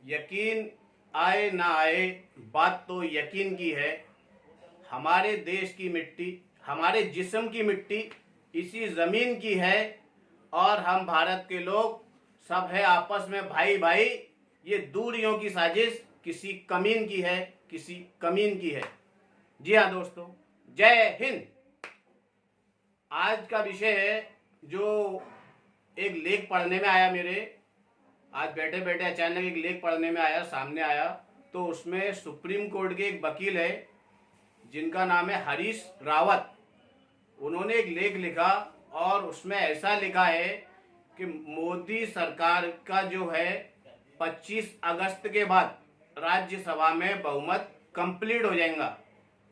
यकीन आए ना आए, बात तो यकीन की है। हमारे देश की मिट्टी, हमारे जिस्म की मिट्टी इसी ज़मीन की है और हम भारत के लोग सब है आपस में भाई भाई। ये दूरियों की साजिश किसी कमीन की है, किसी कमीन की है। जी हाँ दोस्तों, जय हिंद। आज का विषय है जो एक लेख पढ़ने में आया मेरे, आज बैठे बैठे अचानक एक लेख पढ़ने में आया, सामने आया। तो उसमें सुप्रीम कोर्ट के एक वकील है जिनका नाम है हरीश रावत। उन्होंने एक लेख लिखा और उसमें ऐसा लिखा है कि मोदी सरकार का जो है 25 अगस्त के बाद राज्यसभा में बहुमत कंप्लीट हो जाएगा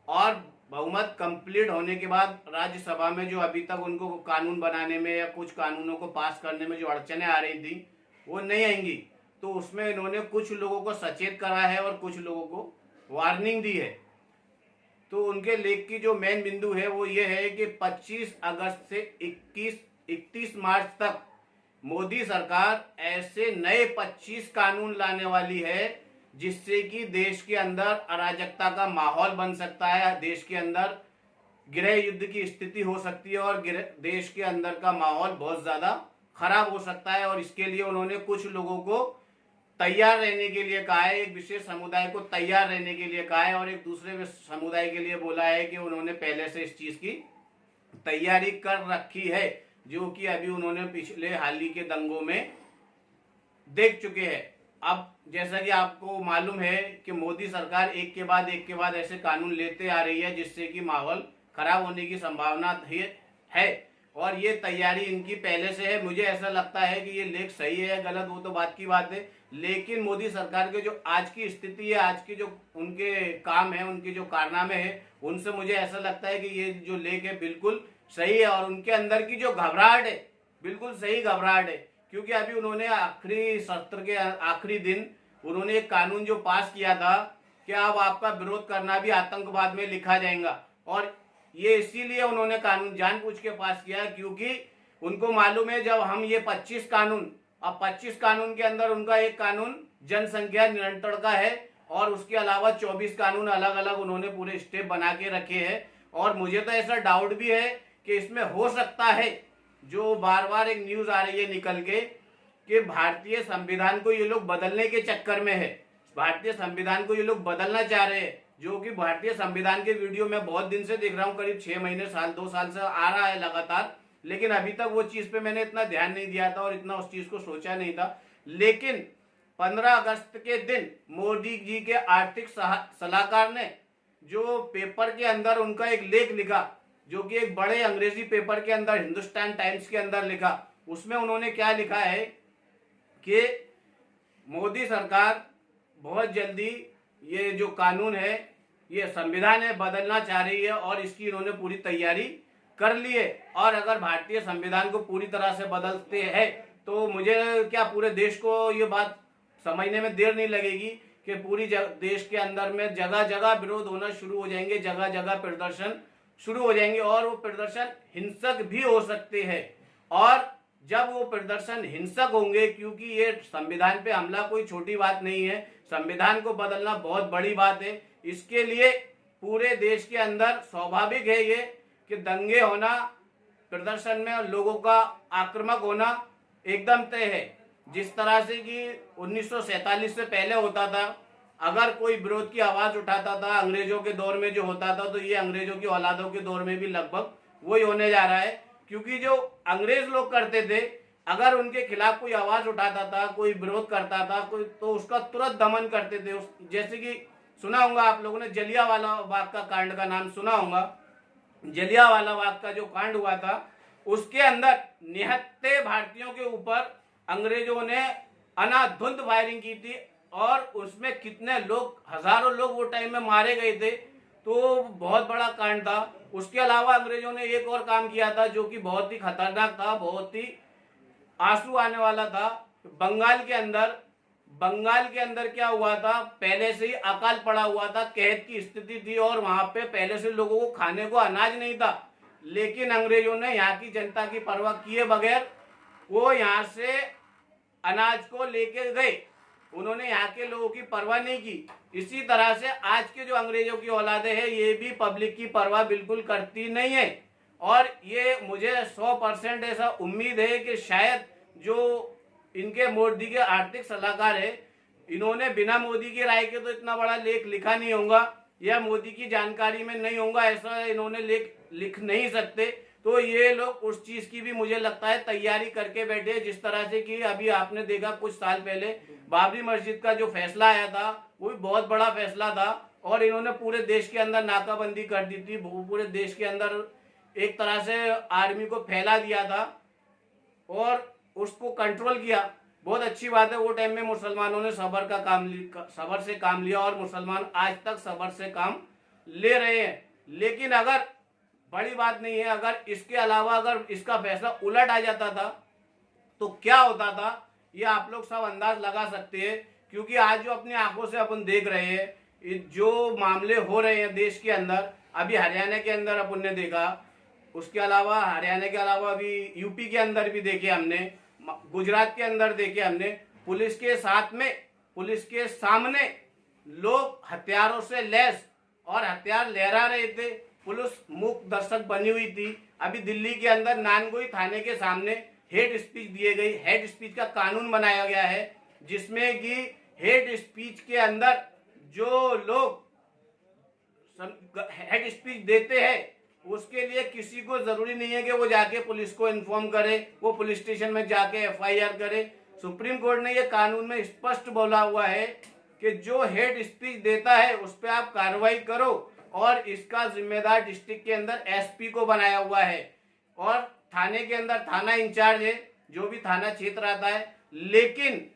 और बहुमत कंप्लीट होने के बाद राज्यसभा में जो अभी तक उनको कानून बनाने में या कुछ कानूनों को पास करने में जो अड़चने आ रही थी वो नहीं आएंगी। तो उसमें इन्होंने कुछ लोगों को सचेत करा है और कुछ लोगों को वार्निंग दी है। तो उनके लेख की जो मेन बिंदु है वो ये है कि 25 अगस्त से 31 मार्च तक मोदी सरकार ऐसे नए 25 कानून लाने वाली है जिससे कि देश के अंदर अराजकता का माहौल बन सकता है, देश के अंदर गृह युद्ध की स्थिति हो सकती है और देश के अंदर का माहौल बहुत ज्यादा खराब हो सकता है। और इसके लिए उन्होंने कुछ लोगों को तैयार रहने के लिए कहा है, एक विशेष समुदाय को तैयार रहने के लिए कहा है और एक दूसरे समुदाय के लिए बोला है कि उन्होंने पहले से इस चीज की तैयारी कर रखी है, जो कि अभी उन्होंने पिछले हाल ही के दंगों में देख चुके हैं। अब जैसा कि आपको मालूम है कि मोदी सरकार एक के बाद ऐसे कानून लेते आ रही है जिससे कि माहौल खराब होने की संभावना है और ये तैयारी इनकी पहले से है। मुझे ऐसा लगता है कि ये लेख सही है गलत वो तो बात की बात है, लेकिन मोदी सरकार के जो आज की स्थिति है, आज की जो उनके काम है, उनके जो कारनामे है, उनसे मुझे ऐसा लगता है कि ये जो लेख है बिल्कुल सही है और उनके अंदर की जो घबराहट है बिल्कुल सही घबराहट है। क्योंकि अभी उन्होंने आखिरी सत्र के आखिरी दिन उन्होंने एक कानून जो पास किया था कि अब आपका विरोध करना भी आतंकवाद में लिखा जाएगा और ये इसीलिए उन्होंने कानून जानबूझ के पास किया क्योंकि उनको मालूम है जब हम ये 25 कानून, अब 25 कानून के अंदर उनका एक कानून जनसंख्या नियंत्रण का है और उसके अलावा 24 कानून अलग अलग उन्होंने पूरे स्टेप बना के रखे हैं। और मुझे तो ऐसा डाउट भी है कि इसमें हो सकता है जो बार बार एक न्यूज आ रही है निकल के कि भारतीय संविधान को ये लोग बदलने के चक्कर में है, भारतीय संविधान को ये लोग बदलना चाह रहे हैं, जो कि भारतीय संविधान के वीडियो मैं बहुत दिन से देख रहा हूँ, करीब 6 महीने साल 2 साल से आ रहा है लगातार, लेकिन अभी तक वो चीज पे मैंने इतना ध्यान नहीं दिया था और इतना उस चीज को सोचा नहीं था। लेकिन 15 अगस्त के दिन मोदी जी के आर्थिक सलाहकार ने जो पेपर के अंदर उनका एक लेख लिखा, जो कि एक बड़े अंग्रेजी पेपर के अंदर हिंदुस्तान टाइम्स के अंदर लिखा, उसमें उन्होंने क्या लिखा है कि मोदी सरकार बहुत जल्दी ये जो कानून है, ये संविधान है, बदलना चाह रही है और इसकी इन्होंने पूरी तैयारी कर ली है। और अगर भारतीय संविधान को पूरी तरह से बदलते हैं तो मुझे क्या पूरे देश को ये बात समझने में देर नहीं लगेगी कि पूरी देश के अंदर में जगह जगह विरोध होना शुरू हो जाएंगे, जगह जगह प्रदर्शन शुरू हो जाएंगे और वो प्रदर्शन हिंसक भी हो सकते हैं। और जब वो प्रदर्शन हिंसक होंगे, क्योंकि ये संविधान पे हमला कोई छोटी बात नहीं है, संविधान को बदलना बहुत बड़ी बात है, इसके लिए पूरे देश के अंदर स्वाभाविक है ये कि दंगे होना, प्रदर्शन में लोगों का आक्रामक होना एकदम तय है। जिस तरह से कि 1947 से पहले होता था, अगर कोई विरोध की आवाज उठाता था अंग्रेजों के दौर में जो होता था, तो ये अंग्रेजों की औलादों के दौर में भी लगभग वही होने जा रहा है। क्योंकि जो अंग्रेज लोग करते थे, अगर उनके खिलाफ कोई आवाज उठाता था, कोई विरोध करता था कोई, तो उसका तुरंत दमन करते थे। जैसे कि सुना होगा आप लोगों ने जलियांवाला बाग का कांड का नाम सुना होगा। जलियांवाला बाग का जो कांड हुआ था उसके अंदर निहत्थे भारतीयों के ऊपर अंग्रेजों ने अनाधुंध फायरिंग की थी और उसमें कितने लोग, हजारों लोग वो टाइम में मारे गए थे। तो बहुत बड़ा कांड था। उसके अलावा अंग्रेजों ने एक और काम किया था जो कि बहुत ही खतरनाक था, बहुत ही आंसू आने वाला था। बंगाल के अंदर क्या हुआ था, पहले से ही अकाल पड़ा हुआ था, कहत की स्थिति थी और वहां पे पहले से लोगों को खाने को अनाज नहीं था, लेकिन अंग्रेजों ने यहाँ की जनता की परवाह किए बगैर वो यहाँ से अनाज को लेके गए उन्होंने यहाँ के लोगों की परवाह नहीं की। इसी तरह से आज के जो अंग्रेजों की औलादे हैं ये भी पब्लिक की परवाह बिल्कुल करती नहीं है। और ये मुझे 100% ऐसा उम्मीद है कि शायद जो इनके मोदी के आर्थिक सलाहकार है, इन्होंने बिना मोदी की राय के तो इतना बड़ा लेख लिखा नहीं होगा, या मोदी की जानकारी में नहीं होगा, ऐसा इन्होंने लेख लिख नहीं सकते। तो ये लोग उस चीज की भी मुझे लगता है तैयारी करके बैठे, जिस तरह से कि अभी आपने देखा कुछ साल पहले बाबरी मस्जिद का जो फैसला आया था वो भी बहुत बड़ा फैसला था, और इन्होंने पूरे देश के अंदर नाकाबंदी कर दी थी, पूरे देश के अंदर एक तरह से आर्मी को फैला दिया था और उसको कंट्रोल किया। बहुत अच्छी बात है, वो टाइम में मुसलमानों ने सबर से काम लिया और मुसलमान आज तक सबर से काम ले रहे हैं। लेकिन अगर बड़ी बात नहीं है, अगर इसके अलावा अगर इसका फैसला उलट आ जाता था तो क्या होता था, ये आप लोग सब अंदाज लगा सकते हैं। क्योंकि आज जो अपनी आंखों से अपन देख रहे हैं, जो मामले हो रहे हैं देश के अंदर, अभी हरियाणा के अंदर अपन ने देखा, उसके अलावा हरियाणा के अलावा अभी यूपी के अंदर भी देखे हमने, गुजरात के अंदर देखे हमने, पुलिस के साथ में, पुलिस के सामने लोग हथियारों से लैस और हथियार लहरा रहे थे, पुलिस मूक दर्शक बनी हुई थी। अभी दिल्ली के अंदर नानगोई थाने के सामने हेट स्पीच दिए गई, हेट स्पीच का कानून बनाया गया है, जिसमें कि हेट स्पीच के अंदर जो लोग हेट स्पीच देते हैं उसके लिए किसी को जरूरी नहीं है कि वो जाके पुलिस को इन्फॉर्म करे, वो पुलिस स्टेशन में जाके एफआईआर करे। सुप्रीम कोर्ट ने ये कानून में स्पष्ट बोला हुआ है कि जो हेट स्पीच देता है उस पर आप कार्रवाई करो, और इसका जिम्मेदार डिस्ट्रिक्ट के अंदर एसपी को बनाया हुआ है, और थाने के अंदर थाना इंचार्ज है, जो भी थाना क्षेत्र आता है। लेकिन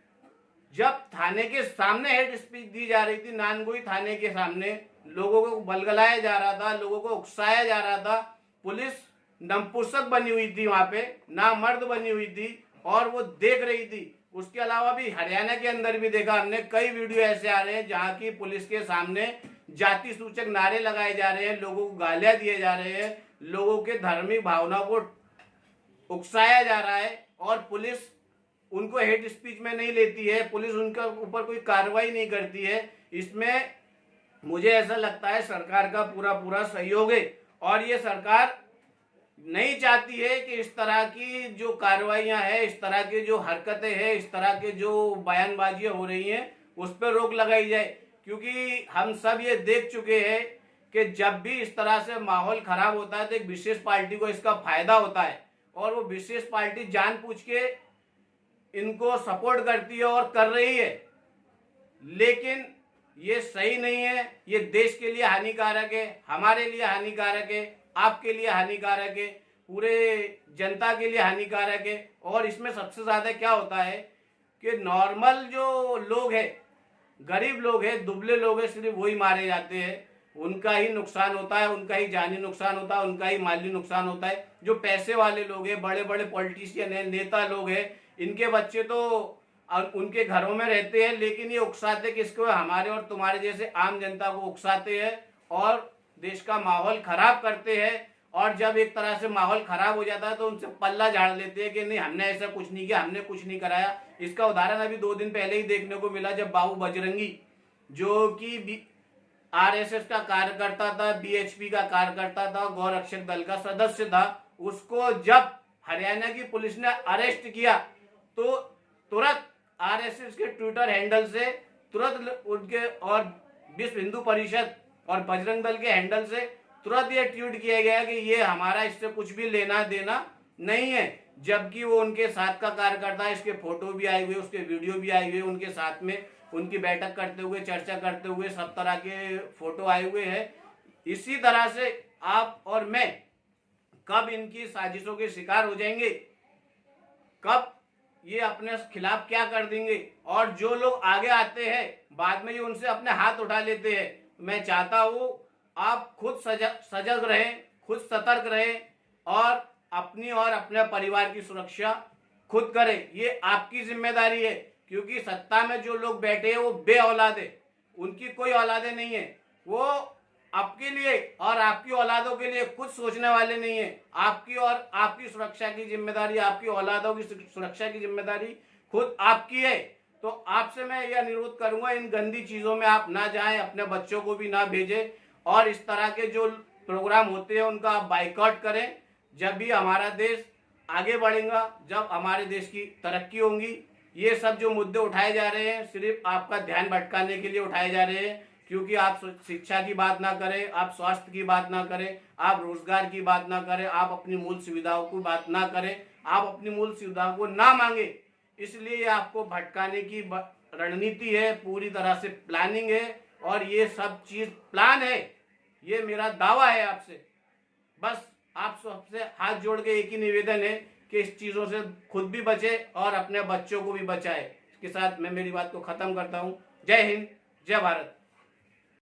जब थाने के सामने हेट स्पीच दी जा रही थी, नानगोई थाने के सामने लोगों को बलगलाया जा रहा था, लोगों को उकसाया जा रहा था, पुलिस नपुंसक बनी हुई थी, वहां पे नामर्द बनी हुई थी और वो देख रही थी। उसके अलावा भी हरियाणा के अंदर भी देखा हमने, कई वीडियो ऐसे आ रहे हैं जहाँ की पुलिस के सामने जाति सूचक नारे लगाए जा रहे हैं, लोगों को गालियां दिए जा रहे हैं, लोगों के धार्मिक भावनाओं को उकसाया जा रहा है, और पुलिस उनको हेट स्पीच में नहीं लेती है, पुलिस उनके ऊपर कोई कार्रवाई नहीं करती है। इसमें मुझे ऐसा लगता है सरकार का पूरा पूरा सहयोग है, और ये सरकार नहीं चाहती है कि इस तरह की जो कार्रवाइयां हैं, इस तरह की जो हरकतें हैं, इस तरह के जो बयानबाजियां हो रही हैं उस पर रोक लगाई जाए। क्योंकि हम सब ये देख चुके हैं कि जब भी इस तरह से माहौल खराब होता है तो एक विशेष पार्टी को इसका फायदा होता है, और वो विशेष पार्टी जानबूझ के इनको सपोर्ट करती है और कर रही है। लेकिन ये सही नहीं है, ये देश के लिए हानिकारक है, हमारे लिए हानिकारक है, आपके लिए हानिकारक है, पूरे जनता के लिए हानिकारक है। और इसमें सबसे ज्यादा क्या होता है कि नॉर्मल जो लोग हैं, गरीब लोग हैं, दुबले लोग हैं, सिर्फ वही मारे जाते हैं, उनका ही नुकसान होता है, उनका ही जानी नुकसान होता है, उनका ही माली नुकसान होता है। जो पैसे वाले लोग हैं, बड़े बड़े पॉलिटिशियन हैं, नेता लोग हैं, इनके बच्चे तो उनके घरों में रहते हैं, लेकिन ये उकसाते किसको, हमारे और तुम्हारे जैसे आम जनता को उकसाते हैं और देश का माहौल खराब करते हैं। और जब एक तरह से माहौल खराब हो जाता है तो उनसे पल्ला झाड़ लेते हैं कि नहीं, हमने ऐसा कुछ नहीं किया, हमने कुछ नहीं कराया। इसका उदाहरण अभी 2 दिन पहले ही देखने को मिला, जब बाबू बजरंगी, जो कि आरएसएस का कार्यकर्ता था, बीएचपी का कार्यकर्ता था, गौरक्षक दल का सदस्य था, उसको जब हरियाणा की पुलिस ने अरेस्ट किया तो तुरंत आरएसएस के ट्विटर हैंडल से तुरंत उनके और विश्व हिंदू परिषद और बजरंग दल के हैंडल से तुरंत ये ट्वीट किया गया कि ये हमारा इससे कुछ भी लेना देना नहीं है। जबकि वो उनके साथ का कार्यकर्ता, इसके फोटो भी आए हुए, उसके वीडियो भी आए हुए, उनके साथ में उनकी बैठक करते हुए, चर्चा करते हुए, सब तरह के फोटो आए हुए हैं। इसी तरह से आप और मैं कब इनकी साजिशों के शिकार हो जाएंगे, कब ये अपने खिलाफ क्या कर देंगे, और जो लोग आगे आते हैं बाद में ये उनसे अपने हाथ उठा लेते हैं। मैं चाहता हूं आप खुद सजग रहें, खुद सतर्क रहें और अपनी और अपने परिवार की सुरक्षा खुद करें। ये आपकी जिम्मेदारी है, क्योंकि सत्ता में जो लोग बैठे हैं वो बे औलाद है, उनकी कोई औलादे नहीं है, वो आपके लिए और आपकी औलादों के लिए कुछ सोचने वाले नहीं है। आपकी और आपकी सुरक्षा की जिम्मेदारी, आपकी औलादों की सुरक्षा की जिम्मेदारी खुद आपकी है। तो आपसे मैं यह अनुरोध करूंगा, इन गंदी चीजों में आप ना जाएं, अपने बच्चों को भी ना भेजें, और इस तरह के जो प्रोग्राम होते हैं उनका आप बाइकआउट करें। जब भी हमारा देश आगे बढ़ेगा, जब हमारे देश की तरक्की होगी। ये सब जो मुद्दे उठाए जा रहे हैं सिर्फ आपका ध्यान भटकाने के लिए उठाए जा रहे हैं, क्योंकि आप शिक्षा की बात ना करें, आप स्वास्थ्य की बात ना करें, आप रोजगार की बात ना करें, आप अपनी मूल सुविधाओं की बात ना करें, आप अपनी मूल सुविधाओं को ना मांगे। इसलिए आपको भटकाने की रणनीति है, पूरी तरह से प्लानिंग है, और ये सब चीज प्लान है। ये मेरा दावा है आपसे। बस आप सबसे हाथ जोड़ के एक ही निवेदन है कि इस चीजों से खुद भी बचे और अपने बच्चों को भी बचाए। इसके साथ मैं मेरी बात को खत्म करता हूँ। जय हिंद, जय भारत।